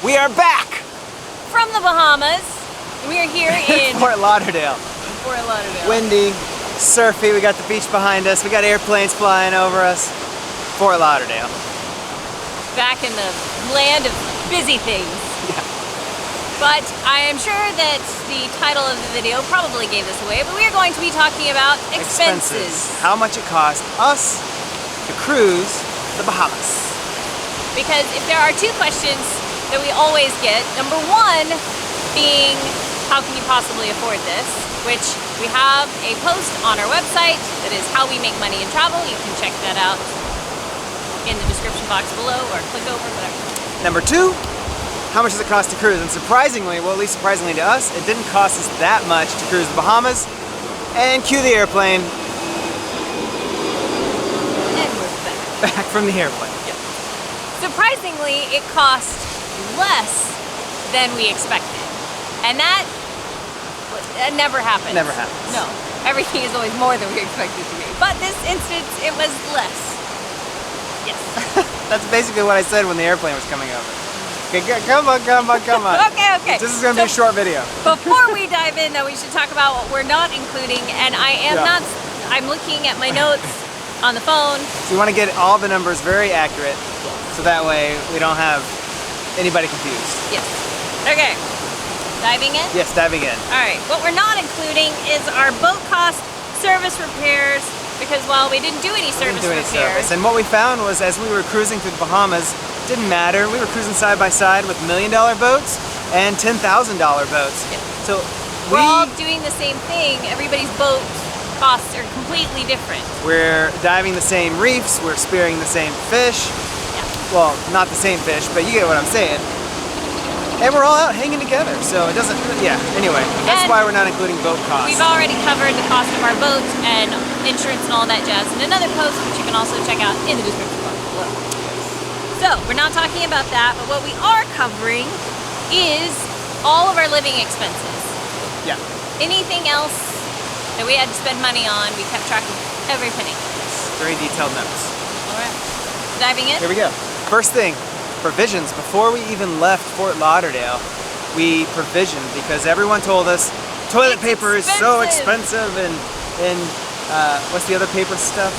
We are back from the Bahamas. We are here in Fort Lauderdale. Windy, surfy. We got the beach behind us. We got airplanes flying over us. Fort Lauderdale. Back in the land of busy things. Yeah. But I am sure that the title of the video probably gave this away, but we are going to be talking about expenses. How much it cost us to cruise the Bahamas. Because if there are two questions that we always get, number one being, how can you possibly afford this? Which we have a post on our website that is how we make money in travel. You can check that out in the description box below or click over, whatever. Number two, how much does it cost to cruise? And surprisingly, well at least surprisingly to us, it didn't cost us that much to cruise the Bahamas. And cue the airplane. And we're back. Back from the airplane. Yep. Surprisingly, it cost less than we expected. And that never happens. Never happens. No. Everything is always more than we expected it to be. But this instance, it was less. Yes. That's basically what I said when the airplane was coming over. Okay, come on. Okay. This is going to be a short video. Before we dive in, though, we should talk about what we're not including. And I'm looking at my notes on the phone. So you want to get all the numbers very accurate, so that way we don't have anybody confused. Yes. Okay. Diving in? Yes, diving in. Alright, what we're not including is our boat cost, service repairs, because while we didn't do any service repairs. And what we found was as we were cruising through the Bahamas, it didn't matter. We were cruising side by side with $1 million boats and $10,000 boats. Yeah. So we're all doing the same thing. Everybody's boat costs are completely different. We're diving the same reefs, we're spearing the same fish. Yeah. Well, not the same fish, but you get what I'm saying. And we're all out hanging together, so it doesn't, anyway, that's why we're not including boat costs. We've already covered the cost of our boat and insurance and all that jazz in another post, which you can also check out in the description box below. So, we're not talking about that, but what we are covering is all of our living expenses. Yeah. Anything else that we had to spend money on, we kept track of every penny. Very detailed notes. Alright, diving in? Here we go. First thing. Provisions. Before we even left Fort Lauderdale, we provisioned because everyone told us toilet paper is so expensive and what's the other paper stuff?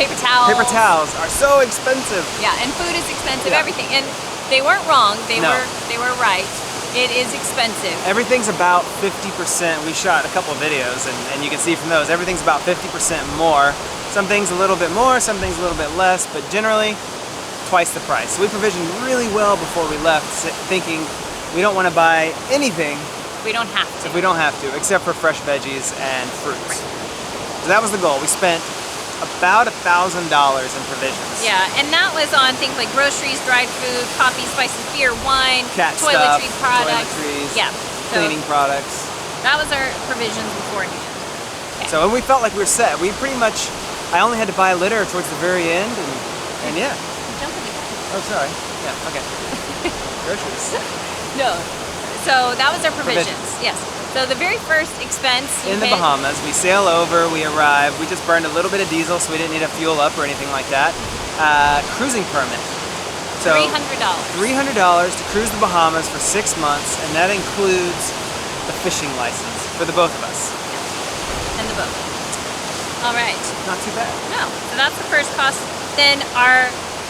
Paper towels. Paper towels are so expensive. Yeah, and food is expensive, everything. And they weren't wrong, they were right. It is expensive. Everything's about 50%. We shot a couple of videos and you can see from those, everything's about 50% more. Some things a little bit more, some things a little bit less, but generally twice the price. So we provisioned really well before we left, thinking we don't want to buy anything. We don't have to. If we don't have to, except for fresh veggies and fruits. Right. So that was the goal. We spent about $1,000 in provisions. Yeah, and that was on things like groceries, dried food, coffee, spices, beer, wine, toiletries, cleaning products. That was our provisions beforehand. Okay. So and we felt like we were set. We pretty much, I only had to buy a litter towards the very end, and yeah. Oh, sorry. Yeah, okay. Groceries. No. So that was our provisions. Yes. So the very first expense in the Bahamas, we sail over, we arrive, we just burned a little bit of diesel so we didn't need to fuel up or anything like that. Cruising permit. So $300. $300 to cruise the Bahamas for 6 months, and that includes the fishing license for the both of us. And the boat. All right. Not too bad. No. So that's the first cost. Then our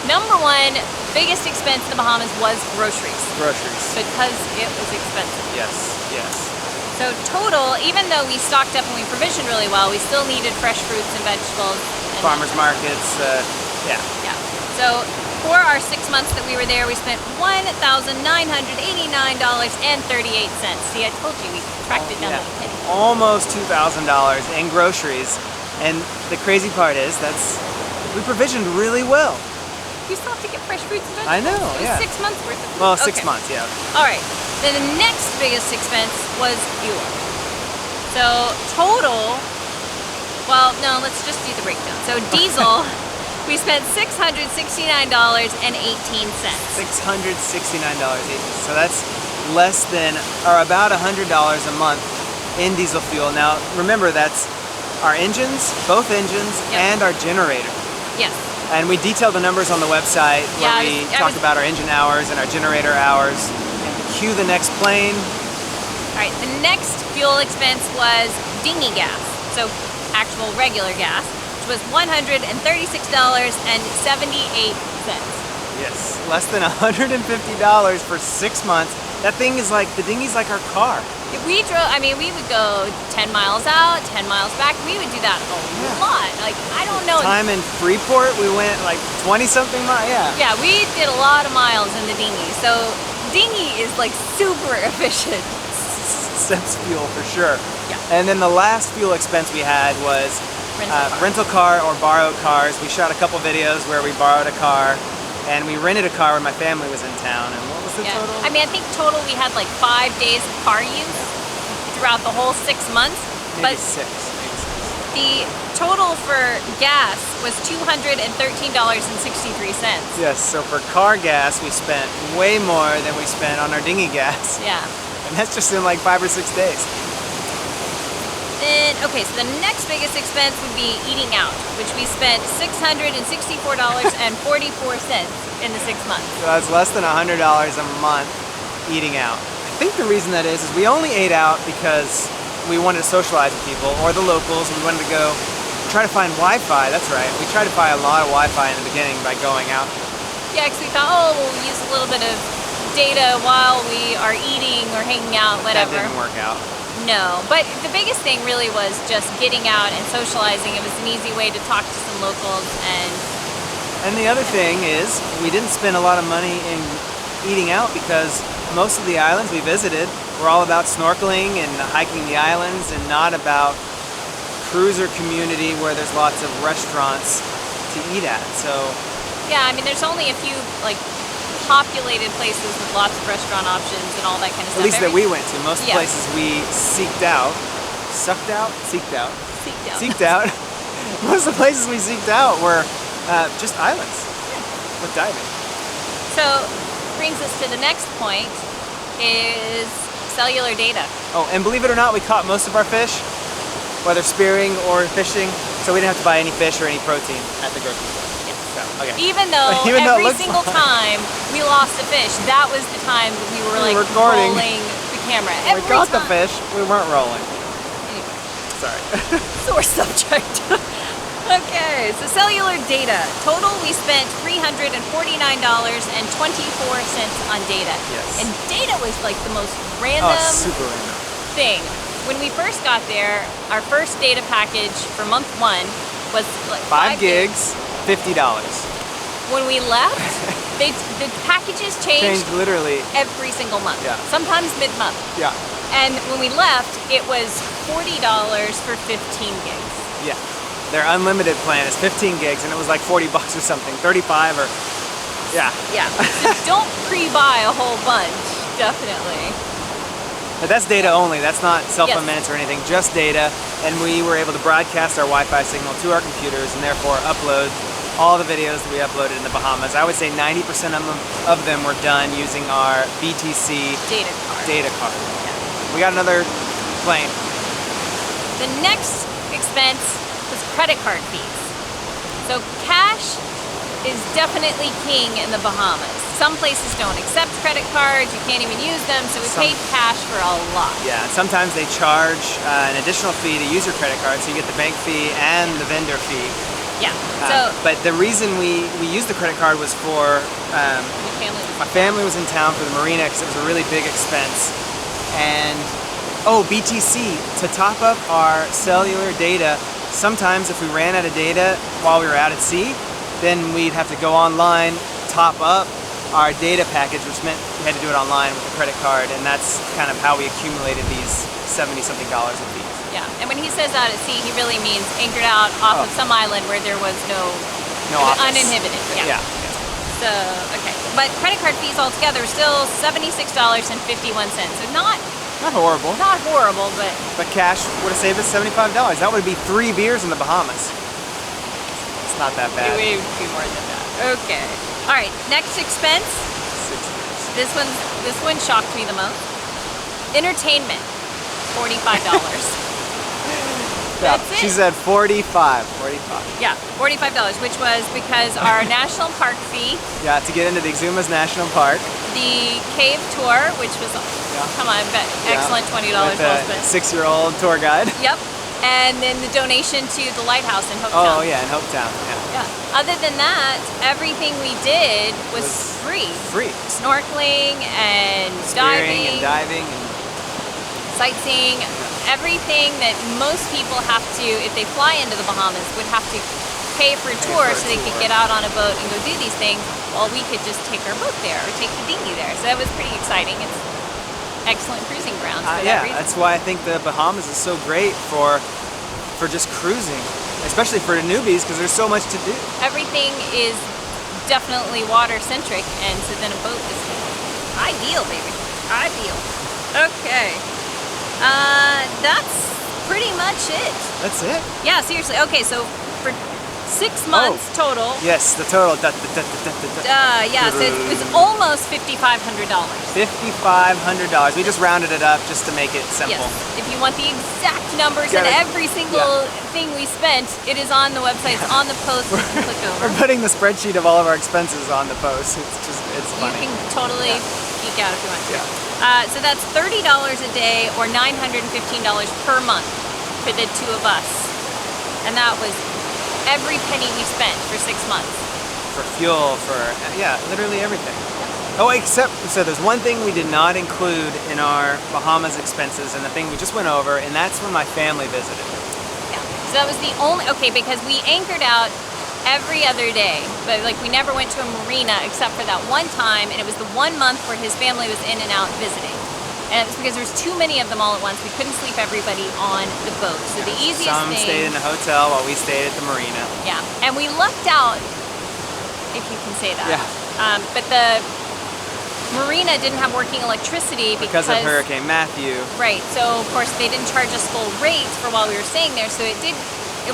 number one biggest expense in the Bahamas was groceries. Groceries. Because it was expensive. Yes, yes. So total, even though we stocked up and we provisioned really well, we still needed fresh fruits and vegetables. And farmers markets, yeah. Yeah. So for our 6 months that we were there, we spent $1,989.38. See, I told you, we tracked it down to the penny. Almost $2,000 in groceries. And the crazy part is, we provisioned really well. You still have to get fresh fruits and vegetables. I know, yeah. 6 months worth of food. Well, 6 months, yeah. All right. Then the next biggest expense was fuel. So total, well, no, let's just do the breakdown. So diesel, we spent $669.18. $669.18. So that's less than, or about $100 a month in diesel fuel. Now, remember, that's our engines, both engines, and our generator. Yes. And we detailed the numbers on the website where we talked about our engine hours and our generator hours cue the next plane. All right, the next fuel expense was dinghy gas, so actual regular gas, which was $136.78. Yes, less than $150 for 6 months. That thing is like, the dinghy's like our car. If we drove, I mean, we would go 10 miles out, 10 miles back. We would do that a lot. Like, I don't know. Time in Freeport, we went like 20-something miles, yeah. Yeah, we did a lot of miles in the dinghy. So dinghy is like super efficient. Saves fuel for sure. Yeah. And then the last fuel expense we had was rental car or borrowed cars. We shot a couple videos where we borrowed a car, and we rented a car when my family was in town. And what was the total? I mean, I think total we had like 5 days of car use throughout the whole 6 months. Maybe but six. the total for gas was $213.63. Yes, so for car gas, we spent way more than we spent on our dinghy gas. Yeah. And that's just in like 5 or 6 days. Then, okay, so the next biggest expense would be eating out, which we spent $664.44 in the 6 months. So that's less than $100 a month eating out. I think the reason that is we only ate out because we wanted to socialize with people or the locals. We wanted to go try to find Wi-Fi. That's right. We tried to buy a lot of Wi-Fi in the beginning by going out. Yeah, because we thought, oh, we'll use a little bit of data while we are eating or hanging out, whatever. That didn't work out. No, but the biggest thing really was just getting out and socializing. It was an easy way to talk to some locals. And the other thing is we didn't spend a lot of money in eating out because most of the islands we visited were all about snorkeling and hiking the islands and not about cruiser community where there's lots of restaurants to eat at. So yeah, I mean, there's only a few like populated places with lots of restaurant options and all that kind of stuff. At least that we went to. Most Yeah. places we seeked out. Most of the places we seeked out were just islands with diving. So brings us to the next point is cellular data. Oh, and believe it or not, we caught most of our fish, whether spearing or fishing, so we didn't have to buy any fish or any protein at the grocery store. So, okay. Even though Even though it every looks single fun. time we lost a fish, that was the time that we were like recording. rolling the camera. When Every we caught the time. fish, we weren't rolling. Anyway, Sorry. sore subject. Okay, so cellular data. Total, we spent $349.24 on data. Yes. And data was like the most random Super random. thing. When we first got there, our first data package for month 1 was like 5 gigs, $50. When we left, the packages changed Literally. every single month. Yeah. Sometimes mid-month. Yeah. And when we left, it was $40 for 15 gigs. Yeah. Their unlimited plan is 15 gigs, and it was like 40 bucks or something, 35 or, yeah. Yeah. So don't pre-buy a whole bunch, definitely. But that's data only. That's not cell phone minutes or anything, just data. And we were able to broadcast our Wi-Fi signal to our computers and therefore upload all the videos that we uploaded in the Bahamas. I would say 90% of them were done using our BTC Data card. Yeah. We got another plane. The next expense was credit card fees. So cash is definitely king in the Bahamas. Some places don't accept credit cards, you can't even use them, so we paid cash for a lot. Yeah, sometimes they charge an additional fee to use your credit card, so you get the bank fee and the vendor fee. Yeah. But the reason we used the credit card was for my family was in town for the marina because it was a really big expense. And BTC, to top up our cellular data, sometimes if we ran out of data while we were out at sea, then we'd have to go online, top up our data package, which meant we had to do it online with a credit card, and that's kind of how we accumulated these $70-something of fees. Yeah, and when he says out at sea, he really means anchored out off of some island where there was no office. uninhibited. Yeah. So, okay. But credit card fees altogether are still $76.51. So not horrible. Not horrible, but cash would have saved us $75. That would be 3 beers in the Bahamas. It's not that bad. it would be more than that. Okay. All right, next expense. 6 beers. This one shocked me the most. Entertainment, $45. Yeah, That's it. she said 45. Yeah, $45, which was because our national park fee. Yeah, to get into the Exumas National Park. the cave tour, which was, come on, excellent $20 well spent. 6-year-old tour guide. Yep. And then the donation to the lighthouse in Hopetown. Oh yeah, in Hopetown. Yeah. Other than that, everything we did was free. Free. Snorkeling and diving and sightseeing. Everything that most people have to, if they fly into the Bahamas, would have to pay for a tour so they could get out on a boat and go do these things. Well, we could just take our boat there or take the dinghy there. So that was pretty exciting. It's excellent cruising grounds for that reason. That's why I think the Bahamas is so great for just cruising, especially for the newbies, because there's so much to do. Everything is definitely water centric, and so then a boat is ideal, baby. Ideal. Okay. That's pretty much it. That's it? Yeah, seriously. Okay, so for 6 months total. Yes, the total. Yeah, so it was almost $5,500. $5,500. We just rounded it up just to make it simple. Yes. If you want the exact numbers and every single thing we spent, it is on the website. It's on the post. You can click over. We're putting the spreadsheet of all of our expenses on the post. It's funny. You can totally geek out if you want to. So that's $30 a day or $915 per month for the two of us. And that was every penny we spent for 6 months. For fuel, for, literally everything. Oh, except, so there's one thing we did not include in our Bahamas expenses, and the thing we just went over, and that's when my family visited. Yeah, so that was the only, because we anchored out every other day, but like we never went to a marina except for that one time, and it was the 1 month where his family was in and out visiting. And it's because there's too many of them all at once. We couldn't sleep everybody on the boat. So the easiest thing... Some stayed in a hotel while we stayed at the marina. Yeah, and we lucked out, if you can say that. Yeah. But the marina didn't have working electricity because of Hurricane Matthew. Right, so of course they didn't charge us full rates for while we were staying there, so it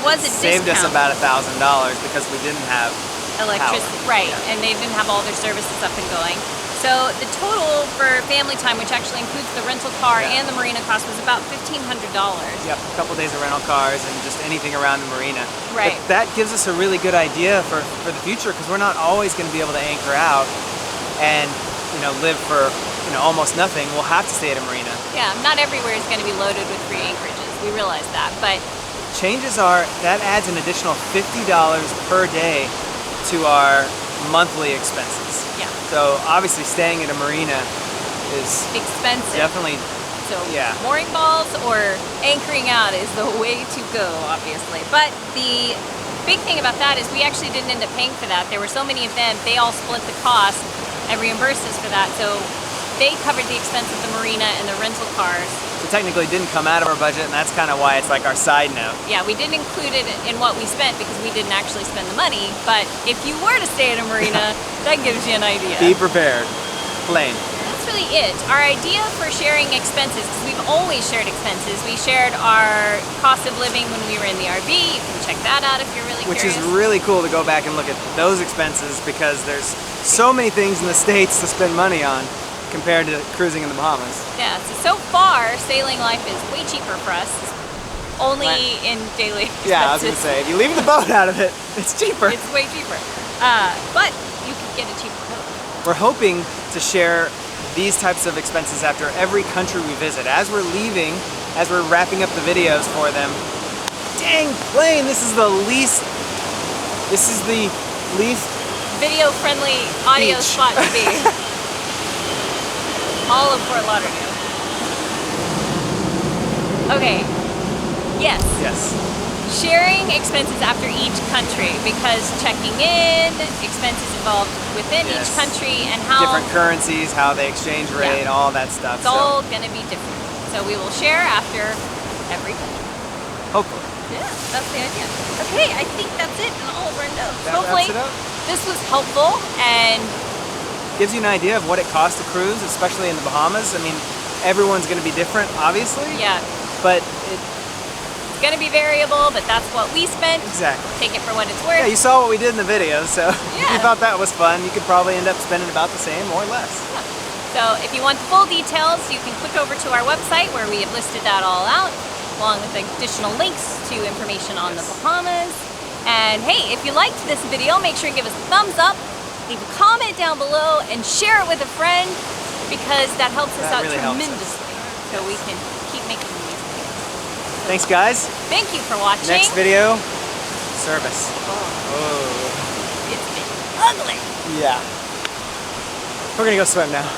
was a saved discount. Us about $1,000 because we didn't have electricity. Power. Right, and they didn't have all their services up and going. So the total for family time, which actually includes the rental car and the marina cost, was about $1,500. Yep, a couple days of rental cars and just anything around the marina. Right. But that gives us a really good idea for the future, because we're not always going to be able to anchor out and live for almost nothing. We'll have to stay at a marina. Yeah, not everywhere is going to be loaded with free anchorages. We realize that, but changes are that adds an additional $50 per day to our monthly expenses. Yeah. So obviously staying at a marina is expensive. Definitely. So mooring balls or anchoring out is the way to go, obviously. But the big thing about that is we actually didn't end up paying for that. There were so many of them, they all split the cost and reimbursed us for that. So they covered the expense of the marina and the rental cars. So technically it didn't come out of our budget, and that's kind of why it's like our side note. Yeah, we didn't include it in what we spent because we didn't actually spend the money, but if you were to stay at a marina, that gives you an idea. Be prepared. Plain. That's really it. Our idea for sharing expenses, because we've always shared expenses, we shared our cost of living when we were in the RV. You can check that out if you're really curious. Which is really cool to go back and look at those expenses, because there's so many things in the States to spend money on compared to cruising in the Bahamas. Yeah, so far, sailing life is way cheaper for us. Only in daily expenses. Yeah, I was going to say, if you leave the boat out of it, it's cheaper. It's way cheaper. But you can get a cheaper boat. We're hoping to share these types of expenses after every country we visit. As we're leaving, as we're wrapping up the videos for them, dang plane, this is the least video-friendly audio beach spot to be. All of Fort Lauderdale. Okay. Yes. Yes. Sharing expenses after each country, because checking in, expenses involved within each country, and how different currencies, how they exchange rate, all that stuff. It's all going to be different. So we will share after every country. Hopefully. Yeah, that's the idea. Okay, I think that's it in all of our notes. That Hopefully wraps it up. This was helpful and gives you an idea of what it costs to cruise, especially in the Bahamas. I mean, everyone's going to be different, obviously. Yeah. But it's going to be variable, but that's what we spent. Exactly. Take it for what it's worth. Yeah, you saw what we did in the video, so if you thought that was fun, you could probably end up spending about the same or less. Yeah. So if you want the full details, you can click over to our website where we have listed that all out, along with additional links to information on the Bahamas. And hey, if you liked this video, make sure to give us a thumbs up. leave a comment down below and share it with a friend because that helps us out really helps us. tremendously. So we can keep making these videos. Thanks, guys. Thank you for watching. Next video, service. Oh. It's been ugly. Yeah. We're gonna go swim now.